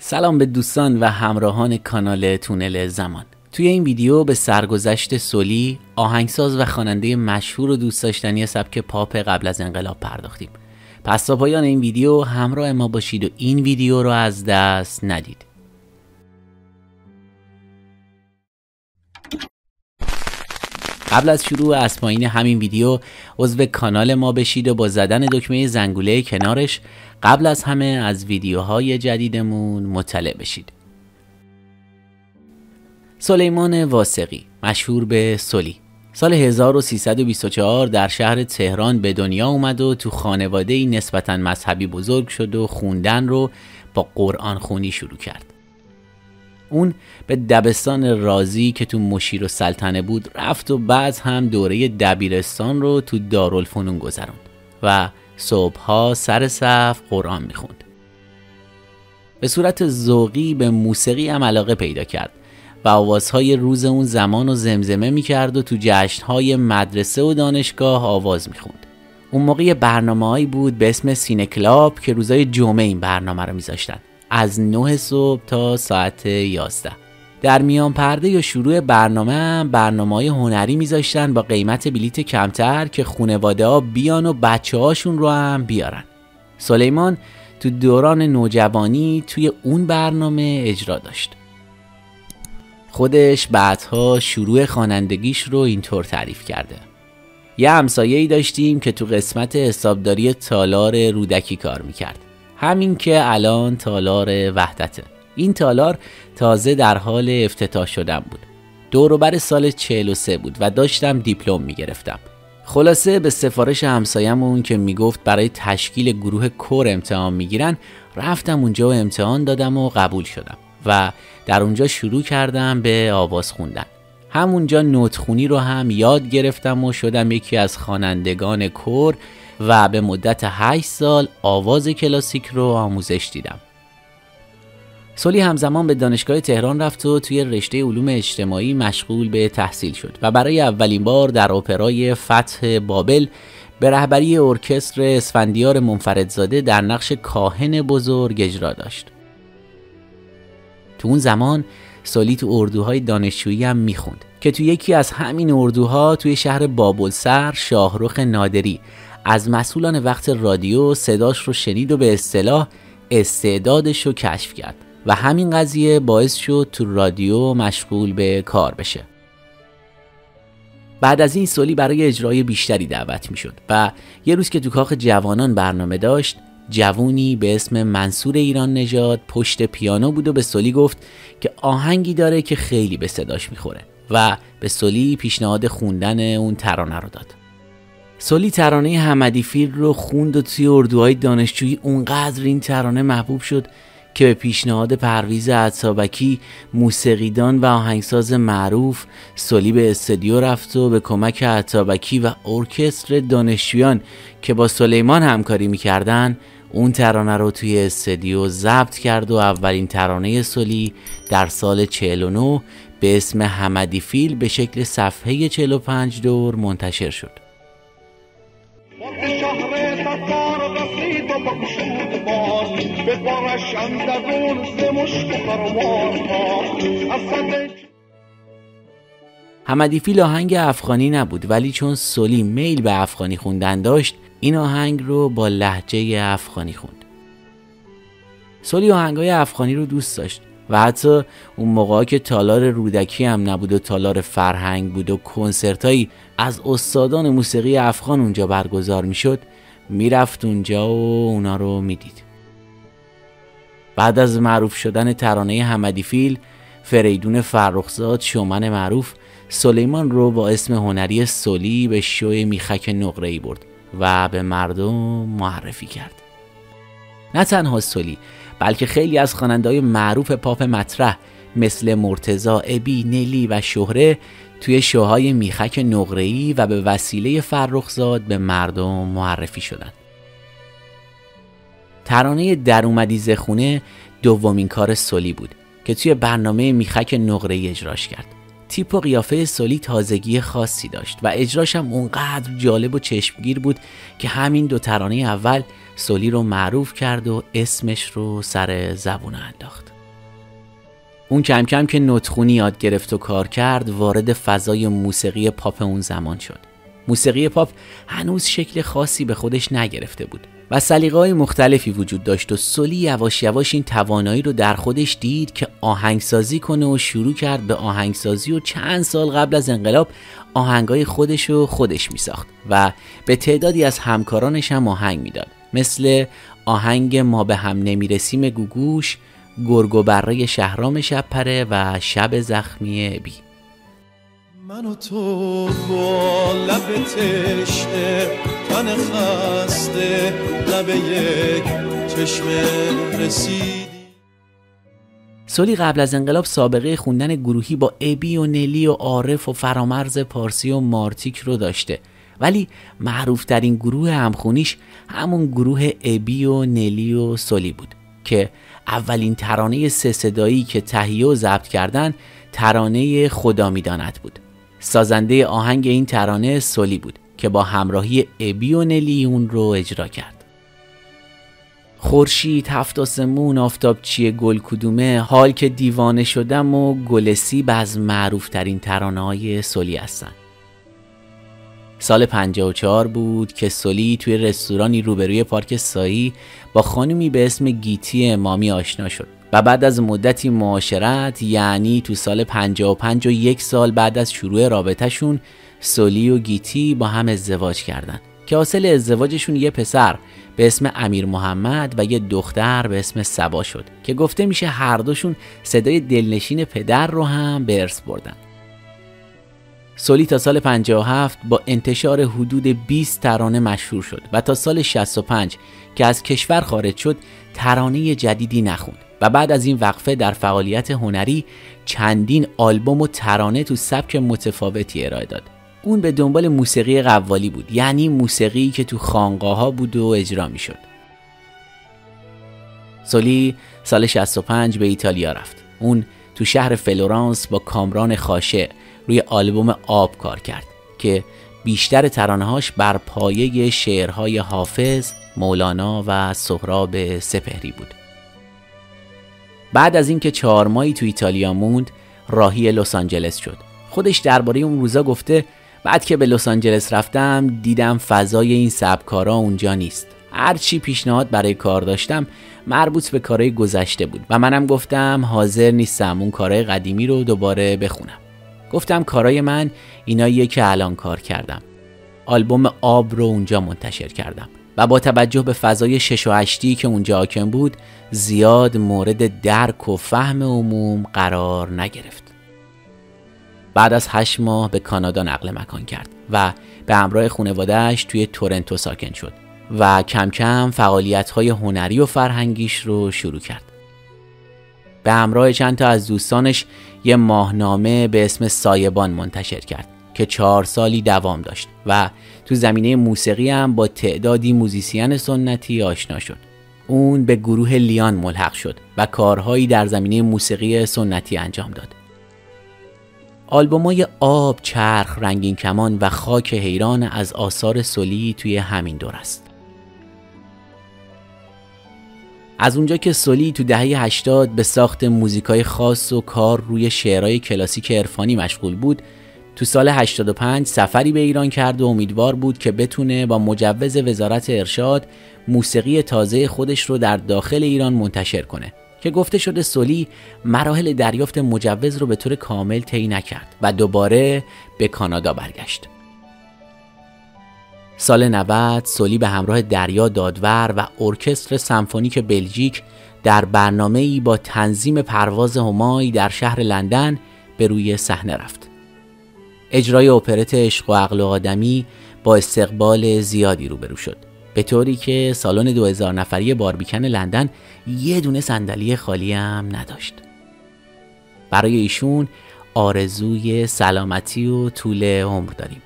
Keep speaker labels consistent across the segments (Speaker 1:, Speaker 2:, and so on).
Speaker 1: سلام به دوستان و همراهان کانال تونل زمان. توی این ویدیو به سرگذشت سولی، آهنگساز و خواننده مشهور و دوست داشتنی سبک پاپ قبل از انقلاب پرداختیم. پس تا پایان این ویدیو همراه ما باشید و این ویدیو رو از دست ندید. قبل از شروع از پایین همین ویدیو عضو کانال ما بشید و با زدن دکمه زنگوله کنارش قبل از همه از ویدیوهای جدیدمون مطلع بشید. سلیمان واثقی، مشهور به سولی، سال 1324 در شهر تهران به دنیا اومد و تو خانواده‌ای نسبتاً مذهبی بزرگ شد و خوندن رو با قرآن خونی شروع کرد. اون به دبستان رازی که تو مشیرالسلطنه بود رفت و بعد هم دوره دبیرستان رو تو دارالفنون گذروند و صبحها سر صف قرآن میخوند. به صورت ذوقی به موسیقی هم علاقه پیدا کرد و آوازهای روز اون زمان رو زمزمه میکرد و تو جشنهای مدرسه و دانشگاه آواز میخوند. اون موقع برنامه‌هایی بود به اسم سینه کلاب که روزای جمعه این برنامه رو میذاشتن از 9 صبح تا ساعت 11. در میان پرده یا شروع برنامه‌های هنری میذاشتن با قیمت بلیت کمتر که خانواده ها بیان و بچه هاشون رو هم بیارن. سلیمان تو دوران نوجوانی توی اون برنامه اجرا داشت. خودش بعدها شروع خوانندگیش رو اینطور تعریف کرده: یه همسایه‌ای داشتیم که تو قسمت حسابداری تالار رودکی کار میکرد، همین که الان تالار وحدته. این تالار تازه در حال افتتاح شدن بود. دور و بر سال 43 بود و داشتم دیپلم میگرفتم. خلاصه به سفارش همسایه‌مون که میگفت برای تشکیل گروه کور امتحان میگیرن رفتم اونجا و امتحان دادم و قبول شدم و در اونجا شروع کردم به آواز خوندن. همونجا نوت‌خونی رو هم یاد گرفتم و شدم یکی از خوانندگان کور و به مدت 8 سال آواز کلاسیک رو آموزش دیدم. سولی همزمان به دانشگاه تهران رفت و توی رشته علوم اجتماعی مشغول به تحصیل شد و برای اولین بار در اپرای فتح بابل به رهبری ارکستر اسفندیار منفردزاده در نقش کاهن بزرگ اجرا داشت. تو اون زمان سولی تو اردوهای دانشجویی هم میخوند که تو یکی از همین اردوها توی شهر بابلسر شاهرخ نادری از مسئولان وقت رادیو صداش رو شنید و به اصطلاح استعدادش رو کشف کرد و همین قضیه باعث شد تو رادیو مشغول به کار بشه. بعد از این سولی برای اجرای بیشتری دعوت میشد و یه روز که تو کاخ جوانان برنامه داشت، جوونی به اسم منصور ایران نژاد پشت پیانو بود و به سولی گفت که آهنگی داره که خیلی به صداش میخوره و به سولی پیشنهاد خوندن اون ترانه رو داد. سولی ترانه حمدیفیل رو خوند و توی اردوهای دانشجویی اونقدر این ترانه محبوب شد که به پیشنهاد پرویز عطابکی موسیقیدان و آهنگساز معروف سولی به استودیو رفت و به کمک عطابکی و ارکستر دانشجویان که با سلیمان همکاری میکردن اون ترانه رو توی استودیو ضبط کرد و اولین ترانه سولی در سال 49 به اسم حمدیفیل به شکل صفحه 45 دور منتشر شد. حمدیفیل آهنگ افغانی نبود، ولی چون سولی میل به افغانی خوندن داشت این آهنگ رو با لهجه افغانی خوند. سولی آهنگای افغانی رو دوست داشت و حتی اون موقع که تالار رودکی هم نبود و تالار فرهنگ بود و کنسرتایی از استادان موسیقی افغان اونجا برگزار میشد میرفت اونجا و اونا رو میدید. بعد از معروف شدن ترانه حمدیفیل، فریدون فرخزاد شومن معروف سلیمان رو با اسم هنری سولی به شوی میخک نقره‌ای برد و به مردم معرفی کرد. نه تنها سولی بلکه خیلی از خواننده‌های معروف پاپ مطرح مثل مرتضی، ابی، نلی و شهره توی شوهای میخک نقره‌ای و به وسیله فرخزاد به مردم معرفی شدند. ترانه در اومدی ز خونه دومین کار سولی بود که توی برنامه میخک نقره‌ای اجراش کرد. تیپ و قیافه سولی تازگی خاصی داشت و اجراش هم اونقدر جالب و چشمگیر بود که همین دو ترانه اول سولی رو معروف کرد و اسمش رو سر زبون انداخت. اون کم کم که نطخونی یاد گرفت و کار کرد وارد فضای موسیقی پاپ اون زمان شد. موسیقی پاپ هنوز شکل خاصی به خودش نگرفته بود و سلیقه‌های مختلفی وجود داشت و سولی یواش یواش این توانایی رو در خودش دید که آهنگسازی کنه و شروع کرد به آهنگسازی و چند سال قبل از انقلاب آهنگای خودش میساخت و به تعدادی از همکارانش هم آهنگ میداد، مثل آهنگ ما به هم نمیرسیم گوگوش، گرگ و بره شهرام شب‌پره و شب زخمی ابی.
Speaker 2: من و تو با لب تشنه تن خسته لب یک چشمه رسیدی.
Speaker 1: سولی قبل از انقلاب سابقه خوندن گروهی با ابی و نلی و عارف و فرامرز پارسی و مارتیک رو داشته، ولی معروف ترین گروه همخونیش همون گروه ابی و نلی و سولی بود که اولین ترانه 3 صدایی که تهیه و ضبط کردن ترانه خدا میداند بود. سازنده آهنگ این ترانه سولی بود که با همراهی ابی و نلی اون رو اجرا کرد. خورشید، هفت آسمون، آفتابچی گل کدومه، حال که دیوانه شدم و گل سیب از معروف ترین ترانه‌های سولی هستن. سال 54 بود که سولی توی رستورانی روبروی پارک سایی با خانومی به اسم گیتی امامی آشنا شد و بعد از مدتی معاشرت، یعنی تو سال 55 و 1 سال بعد از شروع رابطهشون، سولی و گیتی با هم ازدواج کردن که حاصل ازدواجشون یه پسر به اسم امیر محمد و یه دختر به اسم صبا شد که گفته میشه هر دوشون صدای دلنشین پدر رو هم به ارث بردن. سولی تا سال 57 با انتشار حدود 20 ترانه مشهور شد و تا سال 65 که از کشور خارج شد ترانه جدیدی نخوند و بعد از این وقفه در فعالیت هنری چندین آلبوم و ترانه تو سبک متفاوتی ارائه داد. اون به دنبال موسیقی قوالی بود، یعنی موسیقی که تو خانقاه‌ها بود و اجرا می‌شد. سولی سال 65 به ایتالیا رفت. اون تو شهر فلورانس با کامران خاشع روی آلبوم آب کار کرد که بیشتر ترانه‌هاش بر پایه شعرهای حافظ، مولانا و سهراب سپهری بود. بعد از اینکه 4 ماهی تو ایتالیا موند، راهی لس آنجلس شد. خودش درباره اون روزا گفته بعد که به لس آنجلس رفتم دیدم فضای این سبکارا اونجا نیست. هر چی پیشنهاد برای کار داشتم مربوط به کارهای گذشته بود و منم گفتم حاضر نیستم اون کارهای قدیمی رو دوباره بخونم. گفتم کارهای من ایناییه که الان کار کردم. آلبوم آب رو اونجا منتشر کردم و با توجه به فضای 6 و 8 که اونجا حاکم بود زیاد مورد درک و فهم عموم قرار نگرفت. بعد از 8 ماه به کانادا نقل مکان کرد و به همراه خانواده‌اش توی تورنتو ساکن شد و کم کم فعالیت‌های هنری و فرهنگیش رو شروع کرد. به همراه چند تا از دوستانش یه ماهنامه به اسم سایبان منتشر کرد که 4 سالی دوام داشت و تو زمینه موسیقی هم با تعدادی موزیسین سنتی آشنا شد. اون به گروه لیان ملحق شد و کارهایی در زمینه موسیقی سنتی انجام داد. آلبومای آب، چرخ، رنگین کمان و خاک حیران از آثار سولی توی همین دور است. از اونجا که سولی تو دهه 80 به ساخت موزیکای خاص و کار روی شعرهای کلاسیک عرفانی مشغول بود، تو سال 85 سفری به ایران کرد و امیدوار بود که بتونه با مجوز وزارت ارشاد موسیقی تازه خودش رو در داخل ایران منتشر کنه که گفته شده سولی مراحل دریافت مجوز رو به طور کامل طی نکرد و دوباره به کانادا برگشت. سال 90 سولی به همراه دریا دادور و ارکستر سمفونیک بلژیک در برنامه‌ای با تنظیم پرواز همای در شهر لندن به روی صحنه رفت. اجرای اپرت عشق و عقل آدمی با استقبال زیادی روبرو شد، به طوری که سالن 2000 نفری باربیکن لندن یه دونه صندلی خالی هم نداشت. برای ایشون آرزوی سلامتی و طول عمر داریم.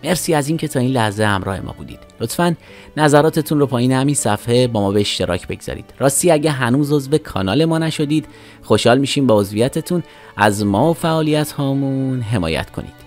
Speaker 1: مرسی از این که تا این لحظه همراه ما بودید. لطفاً نظراتتون رو پایین همین صفحه با ما به اشتراک بگذارید. راستی اگه هنوز عضو کانال ما نشدید خوشحال میشیم با عضویتتون از ما و فعالیت هامون حمایت کنید.